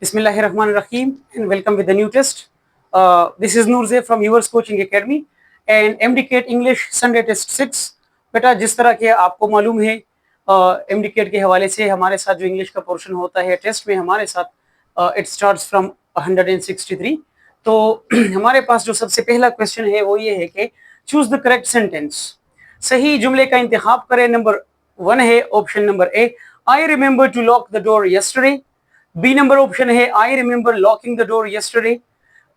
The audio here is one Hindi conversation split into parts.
Bismillahirrahmanirrahim and welcome with the new test. This is Noorze from Yours Coaching Academy and MDCAT English Sunday Test 6. बेटा जिस तरह के आपको मालूम है MDCAT के हवाले से हमारे साथ जो इंग्लिश का पोर्शन होता है टेस्ट में हमारे साथ इट स्टार्ट्स फ्रॉम 163. तो हमारे पास जो सबसे पहला क्वेश्चन है वो ये है कि चूज द करेक्ट सेंटेंस. सही जुमले का इंतखाब करें. नंबर 1 है option number A, I remember to lock the door yesterday. B number option है I remember locking the door yesterday.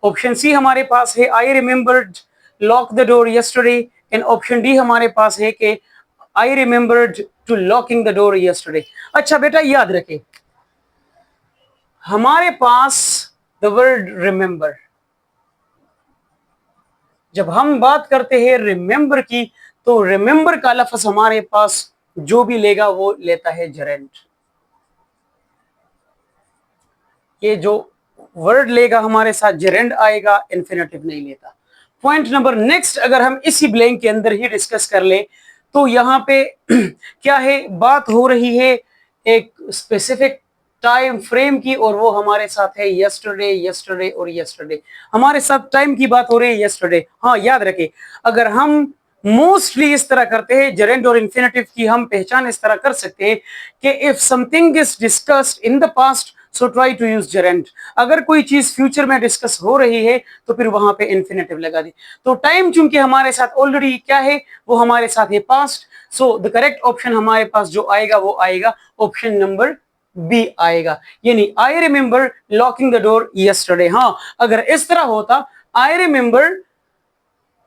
Option C हमारे पास है I remembered lock the door yesterday. And option D हमारे पास है कि I remembered to locking the door yesterday. अच्छा बेटा याद रखें हमारे पास द वर्ड रिमेंबर, जब हम बात करते हैं रिमेंबर की तो रिमेंबर का लफ्ज हमारे पास जो भी लेगा वो लेता है जरेंट. ये जो वर्ड लेगा हमारे साथ जेरेंड आएगा, इन्फिनेटिव नहीं लेता. पॉइंट नंबर नेक्स्ट, अगर हम इसी ब्लैंक के अंदर ही डिस्कस कर ले तो यहाँ पे क्या है, बात हो रही है एक स्पेसिफिक टाइम फ्रेम की और वो हमारे साथ है यस्टरडे, यस्टरडे और यस्टरडे. हमारे साथ टाइम की बात हो रही है यस्टरडे. हाँ याद रखें, अगर हम मोस्टली इस तरह करते हैं जेरेंड और इन्फिनेटिव की हम पहचान इस तरह कर सकते हैं कि if something is discussed in the past so try to use gerund. अगर कोई चीज फ्यूचर में डिस्कस हो रही है तो फिर वहां पे इन्फिनेटिव लगा दी. तो टाइम चूंकि हमारे साथ ऑलरेडी क्या है, वो हमारे साथ है past. So the correct option हमारे पास जो आएगा वो आएगा ऑप्शन नंबर बी आएगा, यानी I remember locking the door yesterday. हाँ अगर इस तरह होता I remember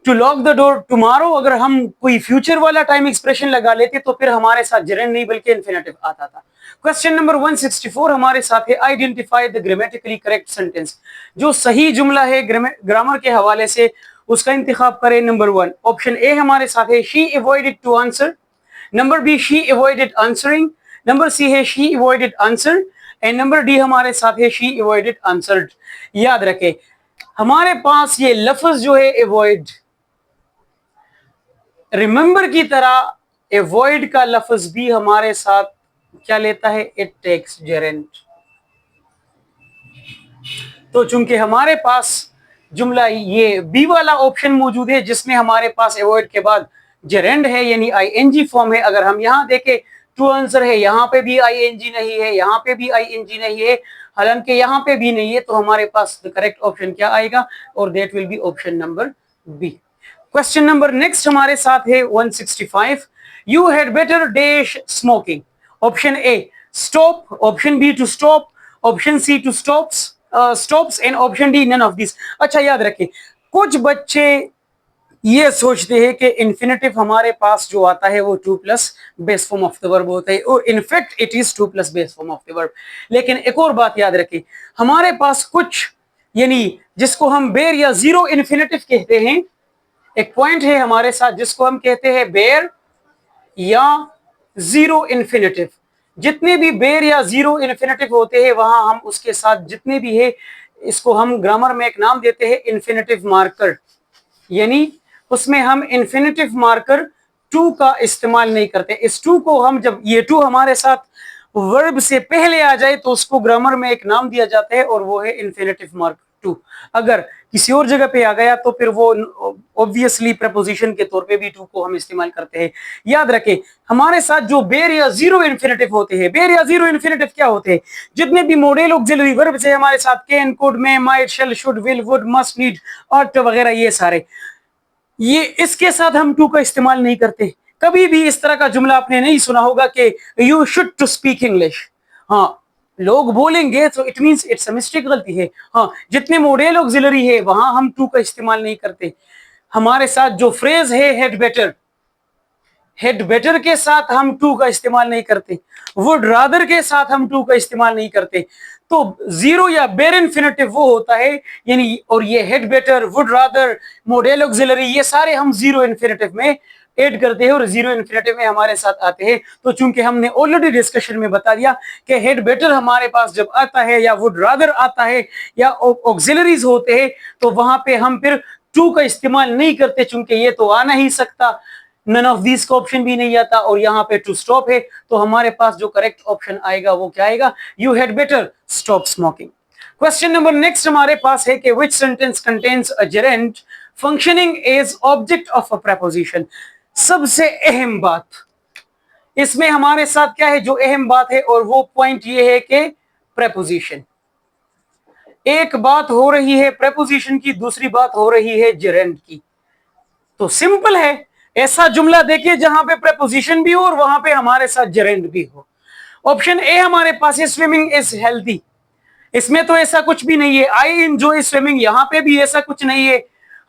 to lock the door tomorrow, अगर हम कोई फ्यूचर वाला टाइम एक्सप्रेशन लगा लेते तो फिर हमारे साथ जेरेंड नहीं बल्कि इन्फिनेटिव आता था. क्वेश्चन नंबर 164 हमारे साथ है identify the grammatically correct sentence. जो सही जुमला है ग्रामर के हवाले से उसका इंतखाब करें. नंबर 1 ऑप्शन ए हमारे साथ है she avoided to answer. Number B she avoided answering. Number C है she avoided answer. And number D हमारे साथ है शी अवॉइडेड आंसर्ड. याद रखें हमारे पास ये लफ्ज जो है अवॉइड, रिमेंबर की तरह अवॉइड का लफ्ज भी हमारे साथ क्या लेता है, इट टेक्स जेरेंट. तो चूंकि हमारे पास जुमला ये बी वाला ऑप्शन मौजूद है जिसमें हमारे पास अवॉइड के बाद जेरेंड है यानी आईएनजी फॉर्म है. अगर हम यहां देखें टू आंसर है, यहां पे भी आईएनजी नहीं है, यहां पे भी आईएनजी नहीं है, हालांकि यहां पे भी नहीं है, तो हमारे पास द करेक्ट ऑप्शन क्या आएगा और that will be option number B. Question number next हमारे साथ है 165. You had better dash smoking. Option A stop, option B to stop, option C to stops and option D none of this. अच्छा याद रखें कुछ बच्चे ये सोचते हैं कि इन्फिनेटिव हमारे पास जो आता है वो 2 plus base form of the verb होता है और in fact it is 2 plus base form of the verb. लेकिन एक और बात याद रखें, हमारे पास कुछ यानी जिसको हम बेर या जीरो इन्फिनेटिव कहते हैं, एक पॉइंट है हमारे साथ जिसको हम कहते हैं बेर या जीरो इन्फिनेटिव. जितने भी बेर या जीरो इन्फिनेटिव होते हैं वहां हम उसके साथ जितने भी है इसको हम ग्रामर में एक नाम देते हैं इन्फिनेटिव मार्कर, यानी उसमें हम इन्फिनेटिव मार्कर टू का इस्तेमाल नहीं करते. इस टू को हम जब ये टू हमारे साथ वर्ब से पहले आ जाए तो उसको ग्रामर में एक नाम दिया जाता है और वो है इन्फिनेटिव मार्कर टू. अगर किसी और जगह पे आ गया तो फिर वो ऑब्वियसली प्रपोजिशन के तौर पे भी टू को हम इस्तेमाल करते हैं. याद रखें हमारे साथ जो बेर या जीरो इन्फिनेटिव होते हैं, बेर या जीरो इन्फिनेटिव क्या होते हैं, जितने भी मॉडल ऑक्सिलरी वर्ब से हमारे साथ can, could, may, might, shall, should, will, would, must, need, ought वगैरह, ये सारे ये इसके साथ हम टू का इस्तेमाल नहीं करते. कभी भी इस तरह का जुमला आपने नहीं सुना होगा कि you should to speak English. हाँ लोग बोलेंगे तो it means it's a mistake, गलती है. हाँ जितने मॉडल ऑक्सिलरी है वहां हम टू का इस्तेमाल नहीं करते. हमारे साथ जो फ्रेज है हेड बेटर, हेड बेटर के साथ हम टू का इस्तेमाल नहीं करते. वुड रादर के साथ हम टू का इस्तेमाल नहीं करते. तो जीरो या बेर इन्फिनेटिव वो होता है यानी, और ये head better, would rather, model auxiliary, ये सारे हम जीरो इन्फिनेटिव में ऐड करते हैं और जीरो इन्फिनेटिव में हमारे साथ आते हैं. तो चूंकि हमने ऑलरेडी डिस्कशन में बता दिया कि हेड बेटर हमारे पास जब आता है या वुड रादर आता है या ऑक्सिलरीज होते हैं तो वहां पे हम फिर टू का इस्तेमाल नहीं करते चूंकि ये तो आ नहीं सकता. नन ऑफ दिस का ऑप्शन भी नहीं आता और यहाँ पे टू स्टॉप है. तो हमारे पास जो करेक्ट ऑप्शन आएगा वो क्या आएगा, you had better stop smoking. Question number next हमारे पास है कि which sentence contains a gerund functioning as object of a preposition. सबसे अहम बात इसमें हमारे साथ क्या है, जो अहम बात है, और वो पॉइंट ये है कि प्रेपोजिशन, एक बात हो रही है प्रेपोजिशन की, दूसरी बात हो रही है जेरेंड की। तो सिंपल है, ऐसा जुमला देखिए जहां पे प्रेपोजिशन भी हो और वहां पे हमारे साथ जेरेंड भी हो। ऑप्शन ए हमारे पास है स्विमिंग इज हेल्दी, इसमें तो ऐसा कुछ भी नहीं है। आई एंजॉय स्विमिंग, यहां पे भी ऐसा कुछ नहीं है,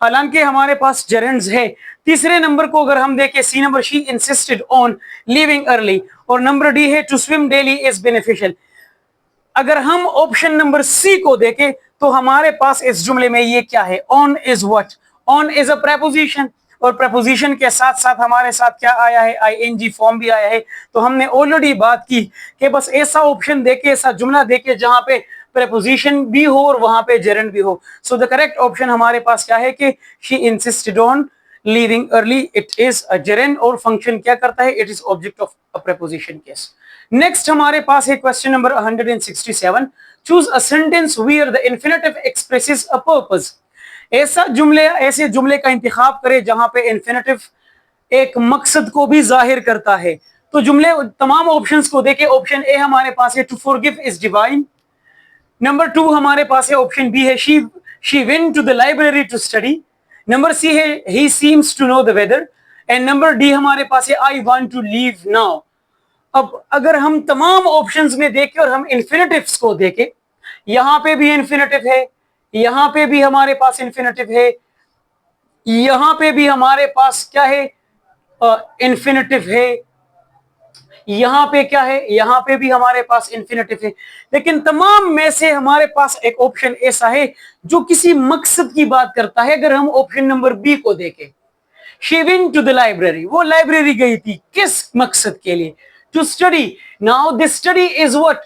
हालांकि हमारे पास जेरेंड्स है। तीसरे नंबर को अगर हम देखें, C number, she insisted on leaving early, और नंबर डी है to swim daily is beneficial. अगर हम ऑप्शन नंबर सी को देखें तो हमारे पास इस जुमले में ये क्या है, on is what, on is a preposition, और प्रेपोजिशन के साथ साथ हमारे साथ क्या आया है, आईएनजी फॉर्म भी आया है। तो हमने ऑलरेडी बात की कि बस ऐसा ऑप्शन देके, ऐसा जुमला देके जहां पे प्रेपोजिशन भी हो और वहां पे जेरेंड भी हो। सो द करेक्ट ऑप्शन हमारे पास क्या है कि she insisted on leaving early, it is a gerund, और फंक्शन क्या करता है, it is object of a preposition case. Next हमारे पास है question number 167, choose a sentence where the infinitive expresses a purpose. ऐसे जुमले का इंतखाब करें जहां पे इंफिनिटिव एक मकसद को भी जाहिर करता है। तो जुमले तमाम ऑप्शंस को देखें, ऑप्शन ए हमारे पास है to forgive is divine, number 2 हमारे पास है ऑप्शन बी है she went to the library to study, number C है he seems to know the weather, and number D हमारे पास है I want to leave now. अब अगर हम तमाम ऑप्शंस में देखें और हम इन्फिनेटिव्स को देखें, यहां पे भी इन्फिनेटिव है, यहां पे भी हमारे पास इन्फिनेटिव है, यहां पे भी हमारे पास क्या है, इन्फिनेटिव है, यहां पे क्या है, यहां पे भी हमारे पास इन्फिनेटिव है। लेकिन तमाम में से हमारे पास एक ऑप्शन ऐसा है जो किसी मकसद की बात करता है। अगर हम ऑप्शन नंबर बी को देखें, she went to the library, वो लाइब्रेरी गई थी किस मकसद के लिए, to study. Now this study is what,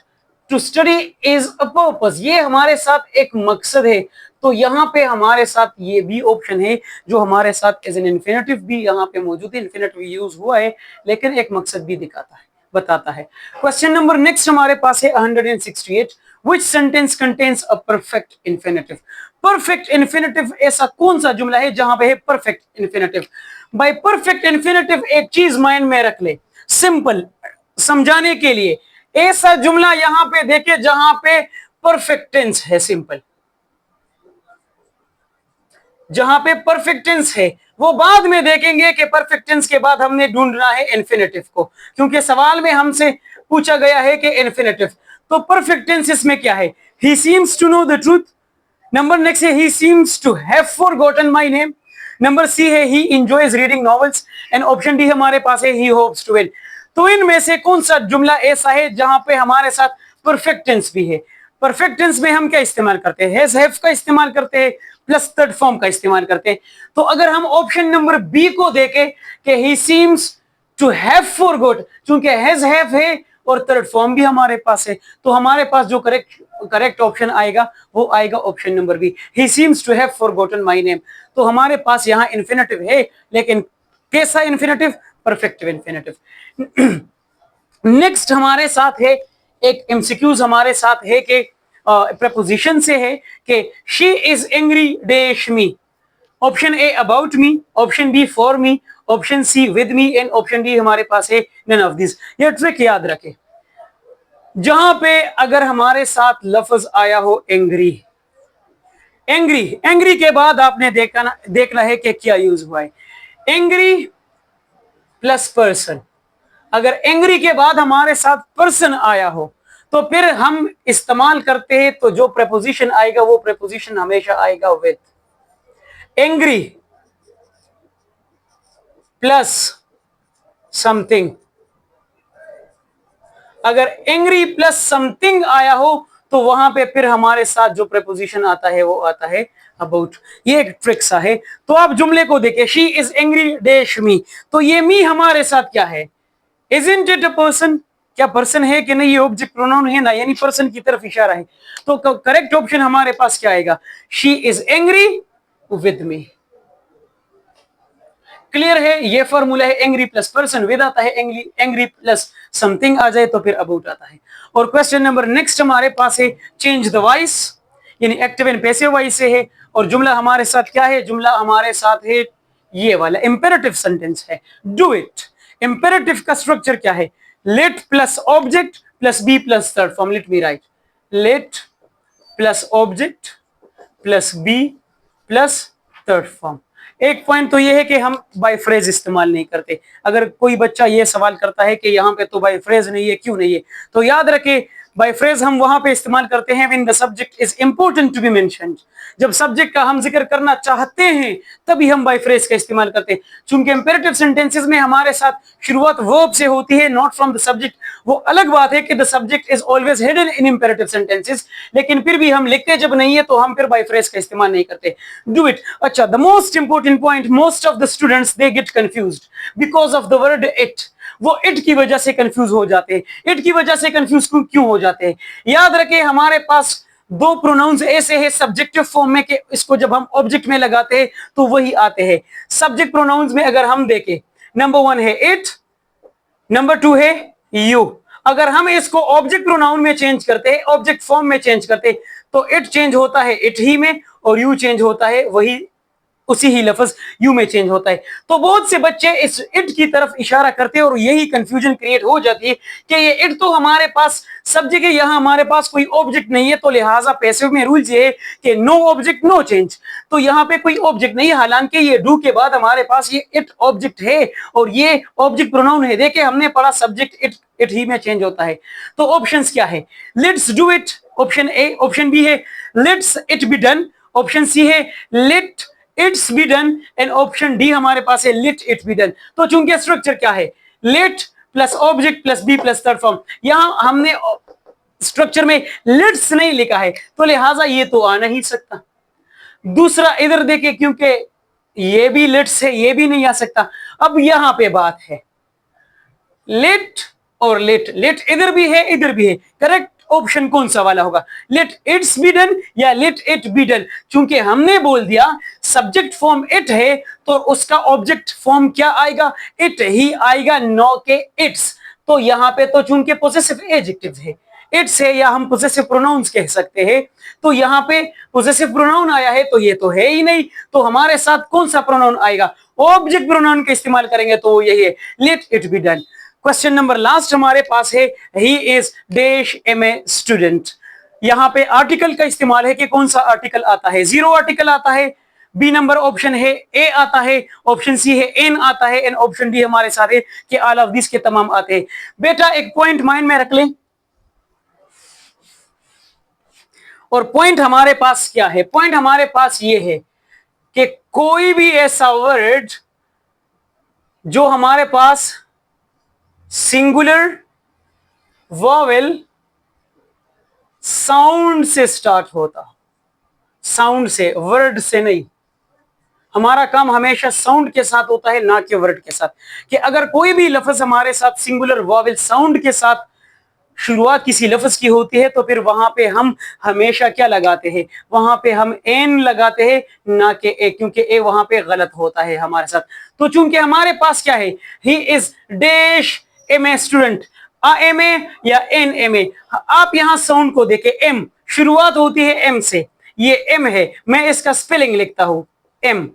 to study is a purpose, ये हमारे साथ एक मकसद है। तो यहां पे हमारे साथ ये भी ऑप्शन है जो हमारे साथ एज एन इन्फिनेटिव भी यहां पे मौजूद है, इन्फिनेटिव यूज हुआ है लेकिन एक मकसद भी दिखाता है, बताता है। क्वेश्चन नंबर नेक्स्ट हमारे पास है 168, which sentence contains a perfect infinitive. Perfect infinitive ऐसा कौन सा जुमला है जहां पे है perfect infinitive. Bye perfect infinitive एक चीज माइंड में रख ले, सिंपल समझाने के लिए, ऐसा जुमला यहां पे देखे जहां पे परफेक्ट टेंस है, सिंपल, जहां पे परफेक्ट टेंस है। वो बाद में देखेंगे कि परफेक्ट टेंस के बाद हमने ढूंढना है इन्फिनेटिव को, क्योंकि सवाल में हमसे पूछा गया है कि इन्फिनेटिव। तो परफेक्ट टेंस इसमें क्या है, he seems to know the truth, number next है he seems to have forgotten my name, number C है he enjoys reading novels, and option D हमारे पास है ही होप्स टू विन। तो इनमें से कौन सा जुमला ऐसा है जहां पे हमारे साथ परफेक्ट टेंस भी है। परफेक्ट टेंस में हम क्या इस्तेमाल करते हैं, हैज हैव का इस्तेमाल करते हैं प्लस थर्ड फॉर्म का इस्तेमाल करते हैं। तो अगर हम ऑप्शन नंबर बी को देखें कि he seems to have forgot, क्योंकि हैज हैव है और थर्ड फॉर्म भी हमारे पास है, तो हमारे पास जो करेक्ट ऑप्शन आएगा वो आएगा option number B, he seems to have forgotten my name. तो हमारे पास यहाँ इन्फिनेटिव है, लेकिन कैसा इन्फिनेटिव, परफेक्ट इन्फिनेटिव। नेक्स्ट हमारे साथ है एक एमसीक्यूज हमारे साथ है कि प्रपोजिशन से है कि she is angry dash me, option A about me, option B for me, option C with me, and option D हमारे पास है नन ऑफ दिस। ये ट्रिक याद रखें, जहां पे अगर हमारे साथ लफ्ज आया हो एंग्री, एंग्री, एंग्री के बाद आपने देखना है कि क्या यूज हुआ है, एंग्री प्लस पर्सन। अगर एंग्री के बाद हमारे साथ पर्सन आया हो तो फिर हम इस्तेमाल करते हैं, तो जो प्रेपोजिशन आएगा वो प्रेपोजिशन हमेशा आएगा विद। एंग्री प्लस समथिंग, अगर एंग्री प्लस समथिंग आया हो तो वहां पे फिर हमारे साथ जो प्रेपोजिशन आता है वो आता है अबाउट। ये एक ट्रिक सा है। तो आप जुमले को देखिए, शी इज एंग्री डैश मी, तो ये मी हमारे साथ क्या है, Isn't it a person? क्या पर्सन है कि नहीं, ये ऑब्जेक्ट प्रोनाउन है ना, यानी पर्सन की तरफ इशारा है। तो करेक्ट ऑप्शन हमारे पास क्या आएगा, she is angry with me. Clear है, ये फॉर्मूला है एंग्री प्लस पर्सन विद आता है, एंग्री प्लस समथिंग आ जाए तो फिर अबाउट आता है। और क्वेश्चन नंबर नेक्स्ट हमारे पास है चेंज द वॉइस, यानी एक्टिव एंड पैसिव वॉइस से है। और जुमला हमारे साथ क्या है, जुमला हमारे साथ है ये वाला इंपेरेटिव सेंटेंस है, डू इट। इंपेरेटिव का स्ट्रक्चर क्या है, let plus object plus be plus third form. Let me write, let plus object plus be plus third form. एक पॉइंट तो ये है कि हम बाय फ्रेज इस्तेमाल नहीं करते। अगर कोई बच्चा ये सवाल करता है कि यहाँ पे तो बाय फ्रेज नहीं है, क्यों नहीं है, तो याद रखे बाय फ्रेज हम वहां पे इस्तेमाल करते हैं when the subject is important to be mentioned. जब सब्जेक्ट का हम जिक्र करना चाहते हैं तभी हम बाय फ्रेज का इस्तेमाल करते हैं। चूंकि इंपेरेटिव सेंटेंसेस में हमारे साथ शुरुआत वर्ब से होती है, नॉट फ्रॉम द सब्जेक्ट। वो अलग बात है कि the subject is always hidden in imperative sentences, लेकिन फिर भी हम लिखते जब नहीं है तो हम फिर बाय फ्रेज का इस्तेमाल नहीं करते। Do it. अच्छा, the most important point, most of the students they get confused because of the word it. वो इट की वजह से कंफ्यूज हो जाते हैं। इट की वजह से कंफ्यूज क्यों हो जाते हैं, याद रखें हमारे पास दो प्रोनाउंस ऐसे हैं सब्जेक्टिव फॉर्म में कि इसको जब हम ऑब्जेक्ट में लगाते हैं तो वही आते हैं। सब्जेक्ट प्रोनाउंस में अगर हम देखें, नंबर 1 है इट, नंबर 2 है यू। अगर हम इसको ऑब्जेक्ट प्रोनाउन में चेंज करते हैं, ऑब्जेक्ट फॉर्म में चेंज करते हैं, तो इट चेंज होता है इट ही में और यू चेंज होता है वही उसी ही लफ्ज यू में चेंज होता है। तो बहुत से बच्चे इस इट की तरफ इशारा करते हैं और यही कंफ्यूजन क्रिएट हो जाती है कि ये इट तो हमारे पास सब्जेक्ट है, यहां हमारे पास कोई ऑब्जेक्ट नहीं है, तो लिहाजा पैसिव में रूल ये है कि नो ऑब्जेक्ट नो चेंज। तो यहाँ पे कोई ऑब्जेक्ट नहीं है, हालांकि ये डू के बाद हमारे पास ये इट ऑब्जेक्ट है और ये ऑब्जेक्ट प्रोनाउन है। देखिए हमने पढ़ा सब्जेक्ट इट ही में चेंज होता है। तो ऑप्शंस क्या है, let's do it option A, option B है let's it be done, option C है let it's be done and option D हमारे पास है लेट इट बी डन। तो चूंकि स्ट्रक्चर क्या है, let plus object plus be plus third form, यहां हमने स्ट्रक्चर में लेट्स नहीं लिखा है तो लिहाजा ये तो आ नहीं सकता। दूसरा इधर देखिए, क्योंकि ये भी लेट्स है ये भी नहीं आ सकता। अब यहां पे बात है लेट और लेट, लेट इधर भी है इधर भी है, करेक्ट ऑप्शन कौन सा वाला होगा, लेट इट्स बी डन या लेट इट बी डन। चूंकि हमने बोल दिया सब्जेक्ट फॉर्म इट है तो उसका ऑब्जेक्ट फॉर्म क्या आएगा, इट ही आएगा, नो के इट्स। तो यहां पे तो चूंकि पोजेसिव एडजेक्टिव है, इट्स है या हम पोजेसिव प्रोनाउंस कह सकते हैं, तो यहां पे पोजेसिव प्रोनाउन आया है तो ये तो है ही नहीं। तो हमारे साथ कौन सा प्रोनाउन आएगा, ऑब्जेक्ट प्रोनाउन का इस्तेमाल करेंगे तो यही है let it be done. Question number last हमारे पास है he is dash am a student. यहां पे आर्टिकल का इस्तेमाल है कि कौन सा आर्टिकल आता है, जीरो आर्टिकल आता है, बी नंबर ऑप्शन है ए आता है, ऑप्शन सी है एन आता है एंड ऑप्शन डी हमारे साथ है कि ऑल ऑफ दिस के तमाम आते हैं। बेटा एक पॉइंट माइंड में रख लें, और पॉइंट हमारे पास क्या है, पॉइंट हमारे पास ये है कि कोई भी ऐसा वर्ड जो हमारे पास सिंगुलर वॉवेल साउंड से स्टार्ट होता, साउंड से, वर्ड से नहीं। हमारा काम हमेशा साउंड के साथ होता है ना कि वर्ड के साथ। कि अगर कोई भी लफ्ज हमारे साथ सिंगुलर वॉवेल साउंड के साथ शुरुआत किसी लफ्ज की होती है तो फिर वहां पे हम हमेशा क्या लगाते हैं, वहां पे हम एन लगाते हैं ना कि ए, क्योंकि ए वहां पे गलत होता है हमारे साथ। तो चूंकि हमारे पास क्या है, he is dash am a student, am a या एन एम ए, आप यहां साउंड को देखें, एम शुरुआत होती है एम से, ये एम है, मैं इसका स्पेलिंग लिखता हूं एम।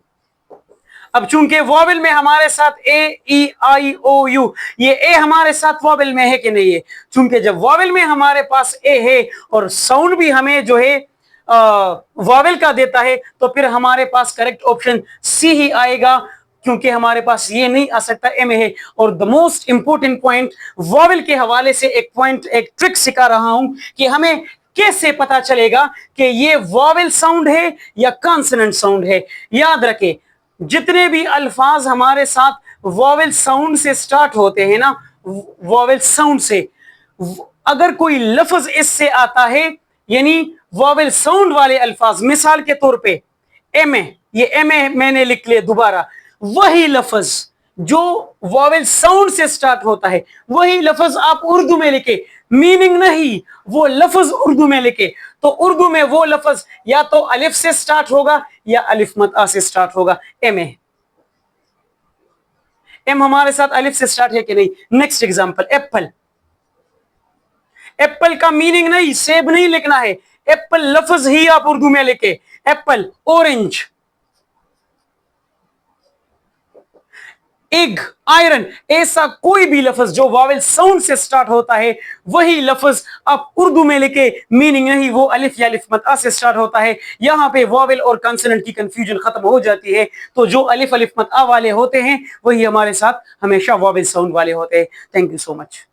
अब चूंकि वॉवेल में हमारे साथ ए ई आई ओ यू, ये ए हमारे साथ वॉवेल में है कि नहीं है, चूंकि जब वॉवेल में हमारे पास ए है और साउंड भी हमें जो है वॉवेल का देता है तो फिर हमारे पास करेक्ट ऑप्शन सी ही आएगा, क्योंकि हमारे पास ये नहीं आ सकता एम है। और the most important point vowel के हवाले से एक पॉइंट, एक ट्रिक सिखा रहा हूं कि हमें कैसे पता चलेगा कि ये वॉवेल साउंड है या कॉन्सोनेंट साउंड है। याद रखें जितने भी अल्फाज हमारे साथ वॉवेल साउंड से स्टार्ट होते हैं ना, वॉवेल साउंड से, अगर कोई लफ्ज इससे आता है यानी वॉवेल साउंड वाले अल्फाज, मिसाल के तौर पे एम ए, ये एम ए मैंने लिख लिया दोबारा, वही लफ्ज जो वॉवेल साउंड से स्टार्ट होता है वही लफ्ज आप उर्दू में लिखे, मीनिंग नहीं, वो लफ्ज उर्दू में लिखे तो उर्दू में वो लफ्ज या तो अलिफ से स्टार्ट होगा या अलिफ मत आ से स्टार्ट होगा, एम ए। एम हमारे साथ अलिफ से स्टार्ट है कि नहीं? Next example, Apple. एप्पल का मीनिंग नहीं, सेब नहीं लिखना है, एप्पल लफ्ज ही आप उर्दू में लिखे, एप्पल। ऑरेंज, एग, आयरन, ऐसा कोई भी लफ्ज जो वावेल साउंड से स्टार्ट होता है वही लफ्ज आप उर्दू में लिखे, मीनिंग नहीं वो अलिफ या अलिफ मत आ से स्टार्ट होता है। यहां पे वावेल और कंसोनेंट की कंफ्यूजन खत्म हो जाती है। तो जो अलिफ अलिफ मत आ वाले होते हैं वही हमारे साथ हमेशा वावेल साउंड वाले होते हैं। Thank you so much.